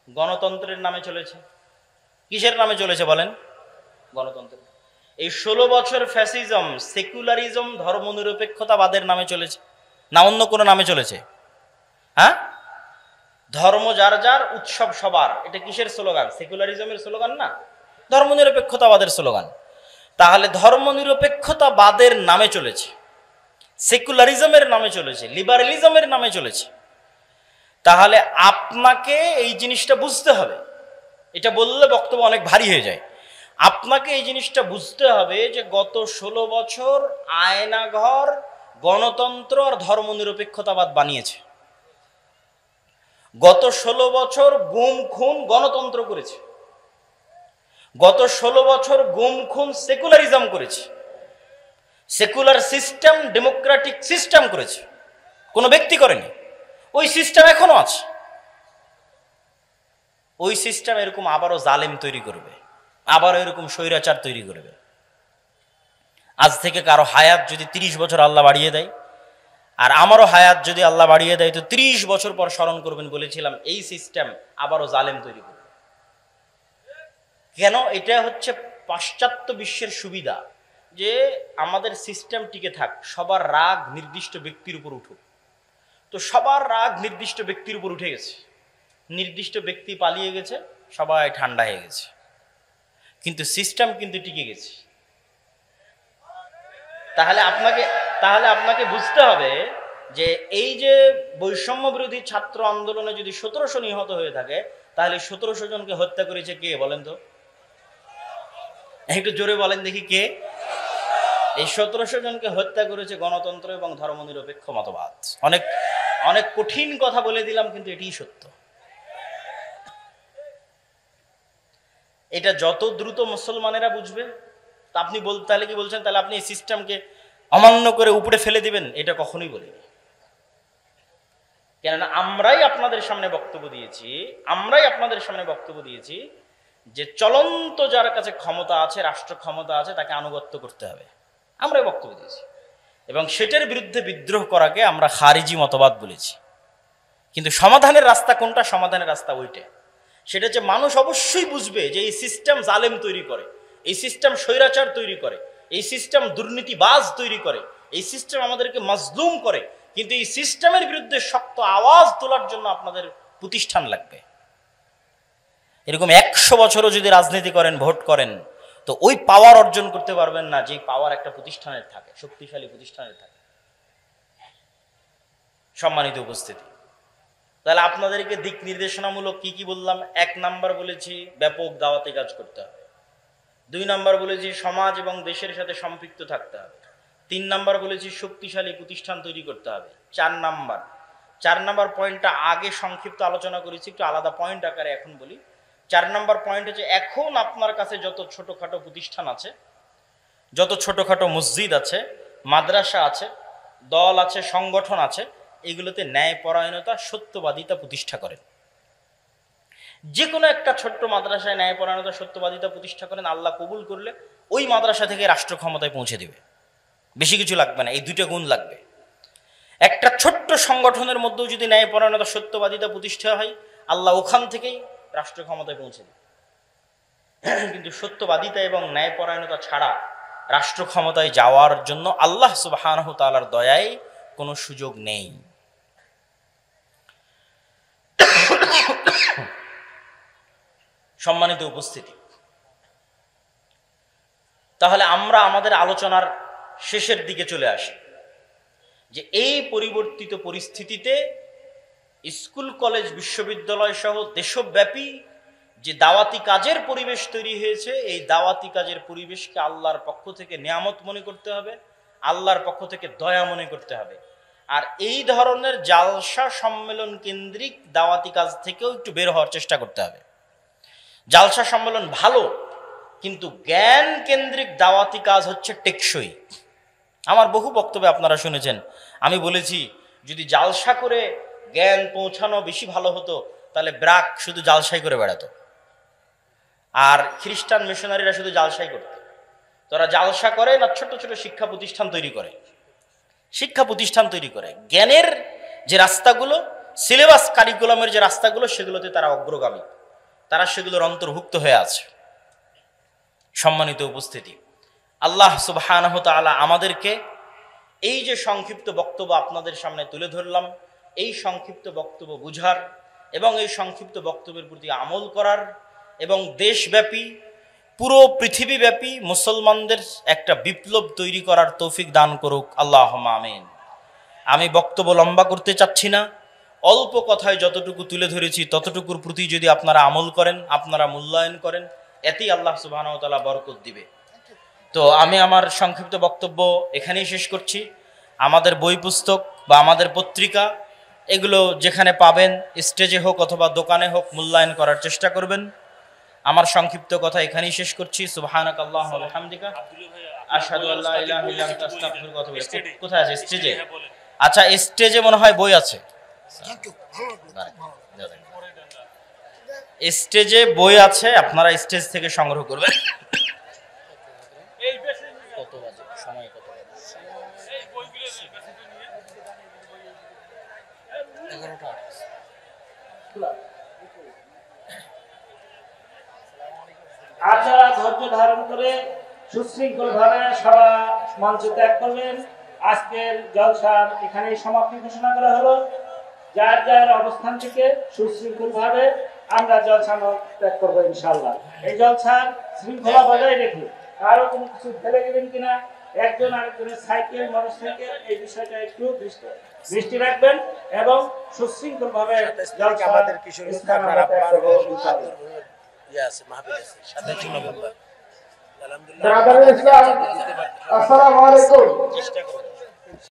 গণতন্ত্রের নামে চলেছে। কিসের নামে চলেছে বলেন? গণতন্ত্র। এই 16 বছর ফ্যাসিজম সেকুলারিজম, ধর্মনিরপেক্ষতাবাদের নামে চলেছে না অন্য কোনো নামে চলেছে? হ্যাঁ, ধর্ম যার যার, উৎসব সবার, এটা কিসের স্লোগান? সেকুলারিজমের স্লোগান না, ধর্মনিরপেক্ষতাবাদের স্লোগান। তাহলে ধর্মনিরপেক্ষতাবাদের নামে চলেছে, সেকুলারিজমের নামে চলেছে, লিবারালিজমের নামে চলেছে। তাহলে আপনাকে এই জিনিসটা বুঝতে হবে। এটা বললে বক্তব্য অনেক ভারী হয়ে যায়। আপনাকে এই জিনিসটা বুঝতে হবে যে গত 16 বছর আয়নাঘর গণতন্ত্র আর ধর্মনিরপেক্ষতাবাদ বানিয়েছে। গত 16 বছর গুম খুন গণতন্ত্র করেছে। গত 16 বছর গুম খুন সেকুলারিজম করেছে। সেকুলার সিস্টেম ডেমোক্রেটিক সিস্টেম করেছে, কোনো ব্যক্তি করেনি। ওই সিস্টেম এখনো আছে। ওই সিস্টেম এরকম আবারও জালেম তৈরি করবে, আবারও এরকম স্বৈরাচার তৈরি করবে। আজ থেকে কারো হায়াত যদি 30 বছর আল্লাহ বাড়িয়ে দেয়, আর আমারও হায়াত যদি আল্লাহ বাড়িয়ে দেয়, তো 30 বছর পর স্মরণ করবেন, বলেছিলাম এই সিস্টেম আবারও জালেম তৈরি করবে। কেন? এটা হচ্ছে পাশ্চাত্য বিশ্বের সুবিধা, যে আমাদের সিস্টেম টিকে থাক, সবার রাগ নির্দিষ্ট ব্যক্তির উপর উঠুক। তো সবার রাগ নির্দিষ্ট ব্যক্তির উপর উঠে গেছে, নির্দিষ্ট ব্যক্তি পালিয়ে গেছে, সবাই ঠান্ডা হয়ে গেছে, কিন্তু সিস্টেম কিন্তু টিকে গেছে। তাহলে আপনাকে বুঝতে হবে যে এই যে বৈষম্য বিরোধী ছাত্র আন্দোলনে যদি 1700 নিহত হয়ে থাকে, তাহলে 1700 জনকে হত্যা করেছে কে বলেন তো? একটু জোরে বলেন দেখি, কে? এই 1700 জনকে হত্যা করেছে গণতন্ত্র এবং ধর্মনিরপেক্ষ মতবাদ। অনেক অনেক কঠিন কথা বলে দিলাম, কিন্তু এটিই সত্য। এটা যত দ্রুত মুসলমানেরা বুঝবে, তা আপনি তাহলে কি বলছেন তাহলে আপনি এই সিস্টেমকে অমান্য করে উপরে ফেলে দিবেন? এটা কখনোই বলিনি। কেননা আমরাই আপনাদের সামনে বক্তব্য দিয়েছি যে চলন্ত যার কাছে ক্ষমতা আছে, রাষ্ট্র ক্ষমতা আছে, তাকে আনুগত্য করতে হবে। আমরাই বক্তব্য দিয়েছি এবং সেটার বিরুদ্ধে বিদ্রোহ করাকে আমরা খারিজি মতবাদ বলেছি। কিন্তু সমাধানের রাস্তা কোনটা? সমাধানের রাস্তা ওইটা, সেটা হচ্ছে মানুষ অবশ্যই বুঝবে যে এই সিস্টেম জালেম তৈরি করে, এই সিস্টেম স্বৈরাচার তৈরি করে, এই সিস্টেম দুর্নীতিবাজ তৈরি করে, এই সিস্টেম আমাদেরকে মাজলুম করে। কিন্তু এই সিস্টেমের বিরুদ্ধে শক্ত আওয়াজ তোলার জন্য আপনাদের প্রতিষ্ঠান লাগবে। এরকম 100 বছরও যদি রাজনীতি করেন, ভোট করেন, তো ওই পাওয়ার অর্জন করতে পারবেন না যে পাওয়ার একটা প্রতিষ্ঠানের থাকে, শক্তিশালী প্রতিষ্ঠানের থাকে। সম্মানিত উপস্থিতি, তাহলে আপনাদেরকে দিক নির্দেশনামূলক কি কি বললাম? 1 নাম্বার বলেছি ব্যাপক দাওয়াতি কাজ করতে হবে। 2 নাম্বার বলেছি সমাজ এবং দেশের সাথে সম্পৃক্ত থাকতে হবে। 3 নাম্বার বলেছি শক্তিশালী প্রতিষ্ঠান তৈরি করতে হবে। 4 নাম্বার পয়েন্টটা আগে সংক্ষিপ্ত আলোচনা করেছি, একটু আলাদা পয়েন্ট আকারে এখন বলি। 4 নাম্বার পয়েন্ট হচ্ছে এখন আপনার কাছে যত ছোটখাটো প্রতিষ্ঠান আছে, যত ছোটখাটো মসজিদ আছে, মাদ্রাসা আছে, দল আছে, সংগঠন আছে, এগুলোতে ন্যায়পরায়ণতা, সত্যবাদিতা প্রতিষ্ঠা করেন। যে কোনো একটা ছোট্ট মাদ্রাসায় ন্যায়পরায়ণতা, সত্যবাদিতা প্রতিষ্ঠা করেন, আল্লাহ কবুল করলে ওই মাদ্রাসা থেকে রাষ্ট্র ক্ষমতায় পৌঁছে দিবে। বেশি কিছু লাগবে না, এই 2টা গুণ লাগবে। একটা ছোট্ট সংগঠনের মধ্যেও যদি ন্যায়পরায়ণতা, সত্যবাদিতা প্রতিষ্ঠা হয়, আল্লাহ ওখান থেকেই রাষ্ট্র ক্ষমতায় পৌঁছে দেবে। কিন্তু সত্যবাদিতা এবং ন্যায়পরায়ণতা ছাড়া রাষ্ট্র ক্ষমতায় যাওয়ার জন্য আল্লাহ সুবহানাহু ওয়া তাআলার দয়ায় কোনো সুযোগ নেই। সম্মানিত উপস্থিতি, তাহলে আমরা আমাদের আলোচনার শেষের দিকে চলে আসি যে এই পরিবর্তিত পরিস্থিতিতে স্কুল, কলেজ, বিশ্ববিদ্যালয় সহ দেশব্যাপী যে দাওয়াতি কাজের পরিবেশ তৈরি হয়েছে, এই দাওয়াতি কাজের পরিবেশকে আল্লাহর পক্ষ থেকে নিয়ামত মনে করতে হবে, আল্লাহর পক্ষ থেকে দয়া মনে করতে হবে। আর এই ধরনের জালসা সম্মেলন কেন্দ্রিক দাওয়াতি কাজ থেকেও একটু বের হওয়ার চেষ্টা করতে হবে। জালসা সম্মেলন ভালো, কিন্তু জ্ঞান কেন্দ্রিক দাওয়াতি কাজ হচ্ছে টেকসই। আমার বহু বক্তব্যে আপনারা শুনেছেন, আমি বলেছি যদি জালসা করে জ্ঞান পৌঁছানো বেশি ভালো হতো, তাহলে ব্রাক শুধু জালসাই করে বেড়াতো, আর খ্রিস্টান মিশনারিরা শুধু জালসাই করত। তারা জালসা করে না, ছোট ছোট শিক্ষা প্রতিষ্ঠান তৈরি করে, জ্ঞানের যে রাস্তাগুলো, সিলেবাস কারিকুলামের যে রাস্তাগুলো, সেগুলোতে তারা অগ্রগামী, তারা সেগুলোর অন্তর্ভুক্ত হয়ে আছে। সম্মানিত উপস্থিতি, আল্লাহ সুবহানাহু ওয়া তাআলা আমাদেরকে এই যে সংক্ষিপ্ত বক্তব্য আপনাদের সামনে তুলে ধরলাম, এই সংক্ষিপ্ত বক্তব্য বুঝার এবং এই সংক্ষিপ্ত বক্তব্যের প্রতি আমল করার এবং দেশব্যাপী, পুরো পৃথিবীব্যাপী মুসলমানদের একটা বিপ্লব তৈরি করার তৌফিক দান করুক, আল্লাহুম্মা আমিন। আমি বক্তব্য লম্বা করতে চাচ্ছি না, অল্প কথায় যতটুকু তুলে ধরেছি ততটুকুর প্রতি যদি আপনারা আমল করেন, আপনারা মূল্যায়ন করেন, এতেই আল্লাহ সুবহানাহু ওয়া তাআলা বরকত দিবে। তো আমি আমার সংক্ষিপ্ত বক্তব্য এখানেই শেষ করছি। আমাদের বই পুস্তক বা আমাদের পত্রিকা এগুলো যেখানে পাবেন, স্টেজে হোক অথবা দোকানে হোক, মূল্যায়ন করার চেষ্টা করবেন। আমার সংক্ষিপ্ত কথা এখানেই শেষ করছি। সুবহানাকাল্লাহু ওয়া বিহামদিকা আশহাদু আল্লা ইলাহা ইল্লা আনতা আস্তাগফিরুকা ওয়া আতুবু ইলাইক। কোথায় আছে? স্টেজে? আচ্ছা, স্টেজে মনে হয় বই আছে, স্টেজে বই আছে, আপনারা স্টেজ থেকে সংগ্রহ করবেন। কত বাজে? সময় কত বাজে? আপনারা ধৈর্য ধারণ করে সুশৃঙ্খল ভাবে সভা মঞ্চ ত্যাগ করবেন। আজকের জলসার এখানেই সমাপ্তি ঘোষণা করা হলো। যার যার অবস্থান থেকে সুশৃঙ্খল ভাবে আমরা জলসা ত্যাগ করবো ইনশাআল্লাহ। এই জলসার শৃঙ্খলা বজায় রেখে আরো কোনো কিছু ফেলে গেলেন কিনা, একজন আরেকজনের সাইকেল, মোটরসাইকেল, এই বিষয়টা একটু দৃষ্টি রাখবেন এবং সুশৃঙ্খল ভাবে জলসা আমাদের কিশোর আসসালামু আলাইকুম।